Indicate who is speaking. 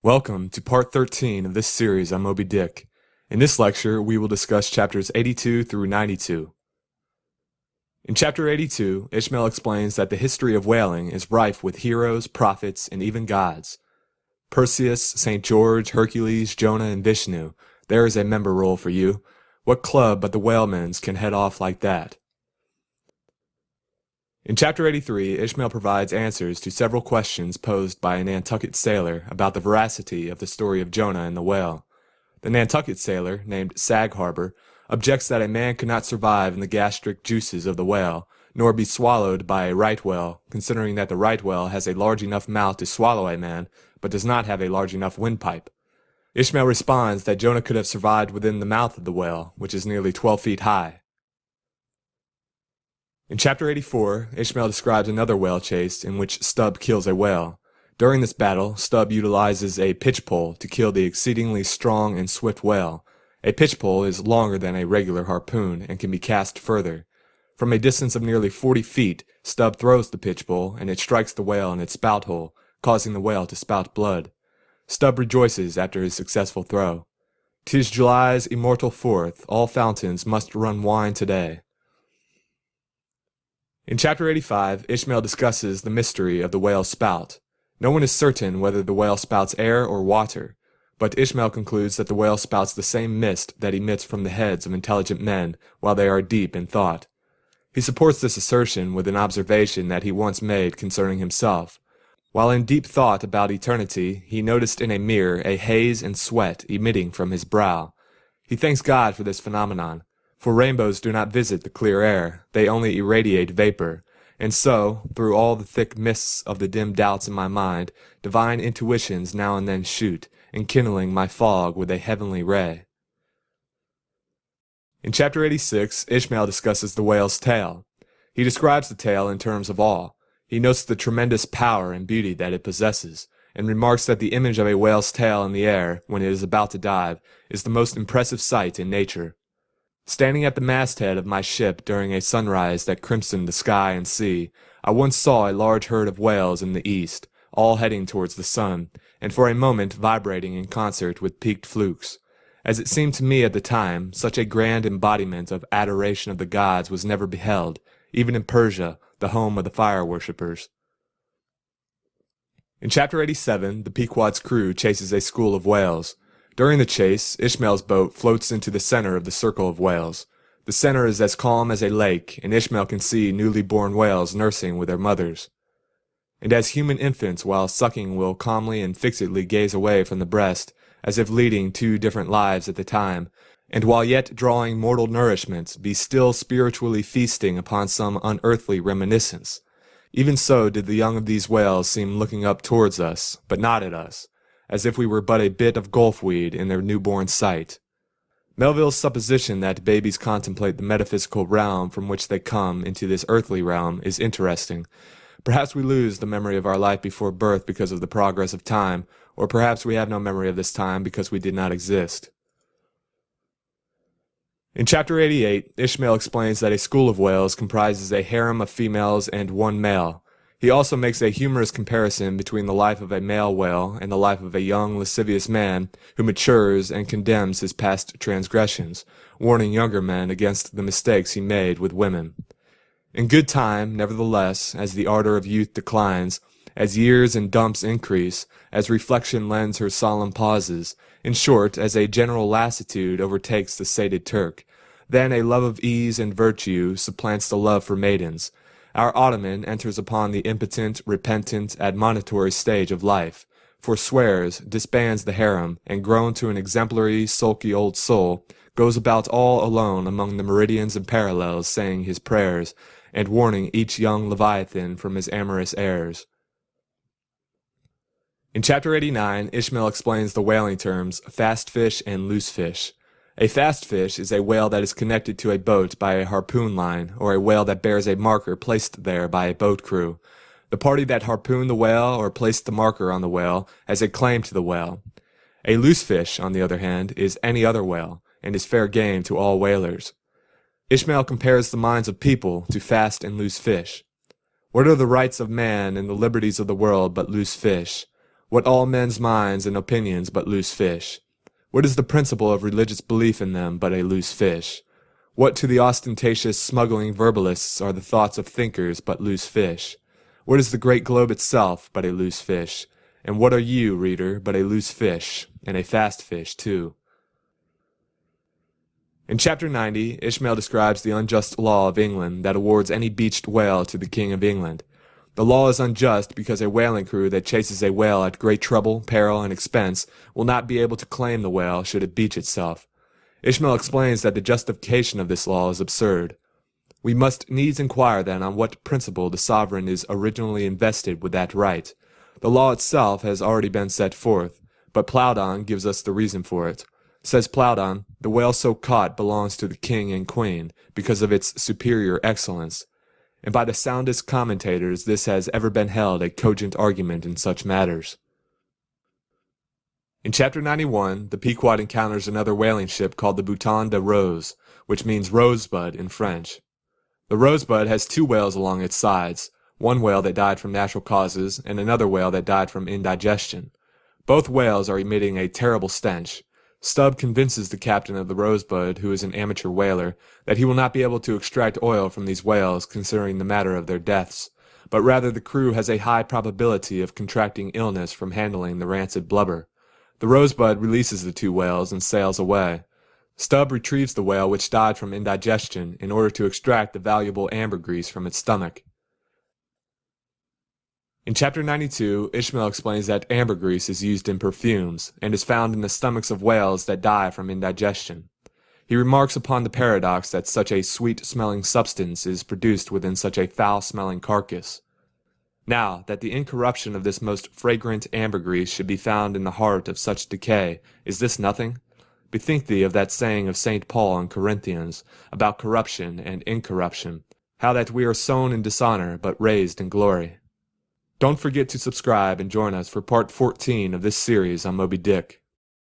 Speaker 1: Welcome to part 13 of this series on Moby Dick. In this lecture, we will discuss chapters 82 through 92. In chapter 82, Ishmael explains that the history of whaling is rife with heroes, prophets, and even gods. Perseus, St. George, Hercules, Jonah, and Vishnu, there is a member roll for you. What club but the whalemen's can head off like that? In chapter 83, Ishmael provides answers to several questions posed by a Nantucket sailor about the veracity of the story of Jonah and the whale. The Nantucket sailor, named Sag Harbor, objects that a man could not survive in the gastric juices of the whale, nor be swallowed by a right whale, considering that the right whale has a large enough mouth to swallow a man, but does not have a large enough windpipe. Ishmael responds that Jonah could have survived within the mouth of the whale, which is nearly 12 feet high. In chapter 84, Ishmael describes another whale chase in which Stubb kills a whale. During this battle, Stubb utilizes a pitchpole to kill the exceedingly strong and swift whale. A pitchpole is longer than a regular harpoon and can be cast further. From a distance of nearly 40 feet, Stubb throws the pitchpole and it strikes the whale in its spout hole, causing the whale to spout blood. Stubb rejoices after his successful throw. "'Tis July's immortal 4th, all fountains must run wine today." In chapter 85, Ishmael discusses the mystery of the whale's spout. No one is certain whether the whale spouts air or water, but Ishmael concludes that the whale spouts the same mist that emits from the heads of intelligent men while they are deep in thought. He supports this assertion with an observation that he once made concerning himself. While in deep thought about eternity, he noticed in a mirror a haze and sweat emitting from his brow. He thanks God for this phenomenon. For rainbows do not visit the clear air, they only irradiate vapor, and so, through all the thick mists of the dim doubts in my mind, divine intuitions now and then shoot, enkindling my fog with a heavenly ray. In chapter 86, Ishmael discusses the whale's tail. He describes the tail in terms of awe. He notes the tremendous power and beauty that it possesses, and remarks that the image of a whale's tail in the air, when it is about to dive, is the most impressive sight in nature. Standing at the masthead of my ship during a sunrise that crimsoned the sky and sea, I once saw a large herd of whales in the east, all heading towards the sun, and for a moment vibrating in concert with peaked flukes. As it seemed to me at the time, such a grand embodiment of adoration of the gods was never beheld, even in Persia, the home of the fire worshippers. In chapter 87, the Pequod's crew chases a school of whales. During the chase, Ishmael's boat floats into the center of the circle of whales. The center is as calm as a lake, and Ishmael can see newly born whales nursing with their mothers. And as human infants while sucking will calmly and fixedly gaze away from the breast, as if leading two different lives at the time, and while yet drawing mortal nourishment, be still spiritually feasting upon some unearthly reminiscence, even so did the young of these whales seem looking up towards us, but not at us, as if we were but a bit of gulfweed in their newborn sight. Melville's supposition that babies contemplate the metaphysical realm from which they come into this earthly realm is interesting. Perhaps we lose the memory of our life before birth because of the progress of time, or perhaps we have no memory of this time because we did not exist. In chapter 88, Ishmael explains that a school of whales comprises a harem of females and one male. He also makes a humorous comparison between the life of a male whale and the life of a young, lascivious man who matures and condemns his past transgressions, warning younger men against the mistakes he made with women. In good time, nevertheless, as the ardor of youth declines, as years and dumps increase, as reflection lends her solemn pauses, in short, as a general lassitude overtakes the sated Turk, then a love of ease and virtue supplants the love for maidens. Our Ottoman enters upon the impotent, repentant, admonitory stage of life, forswears, disbands the harem, and grown to an exemplary, sulky old soul, goes about all alone among the meridians and parallels saying his prayers, and warning each young Leviathan from his amorous airs. In chapter 89, Ishmael explains the whaling terms fast fish and loose fish. A fast fish is a whale that is connected to a boat by a harpoon line, or a whale that bears a marker placed there by a boat crew. The party that harpooned the whale or placed the marker on the whale has a claim to the whale. A loose fish, on the other hand, is any other whale, and is fair game to all whalers. Ishmael compares the minds of people to fast and loose fish. What are the rights of man and the liberties of the world but loose fish? What all men's minds and opinions but loose fish? What is the principle of religious belief in them but a loose fish? What to the ostentatious, smuggling verbalists are the thoughts of thinkers but loose fish? What is the great globe itself but a loose fish? And what are you, reader, but a loose fish, and a fast fish, too? In Chapter 90, Ishmael describes the unjust law of England that awards any beached whale to the King of England. The law is unjust because a whaling crew that chases a whale at great trouble, peril, and expense will not be able to claim the whale should it beach itself. Ishmael explains that the justification of this law is absurd. We must needs inquire then on what principle the sovereign is originally invested with that right. The law itself has already been set forth, but Bouton gives us the reason for it. Says Bouton, the whale so caught belongs to the king and queen, because of its superior excellence. And by the soundest commentators this has ever been held a cogent argument in such matters. In Chapter 91, the Pequod encounters another whaling ship called the Bouton de Rose, which means rosebud in French. The rosebud has 2 whales along its sides, one whale that died from natural causes and another whale that died from indigestion. Both whales are emitting a terrible stench. Stubb convinces the captain of the Rosebud, who is an amateur whaler, that he will not be able to extract oil from these whales considering the matter of their deaths, but rather the crew has a high probability of contracting illness from handling the rancid blubber. The Rosebud releases the 2 whales and sails away. Stubb retrieves the whale which died from indigestion in order to extract the valuable ambergris from its stomach. In Chapter 92, Ishmael explains that ambergris is used in perfumes, and is found in the stomachs of whales that die from indigestion. He remarks upon the paradox that such a sweet-smelling substance is produced within such a foul-smelling carcass. Now, that the incorruption of this most fragrant ambergris should be found in the heart of such decay, is this nothing? Bethink thee of that saying of St. Paul in Corinthians, about corruption and incorruption, how that we are sown in dishonor, but raised in glory. Don't forget to subscribe and join us for part 14 of this series on Moby Dick.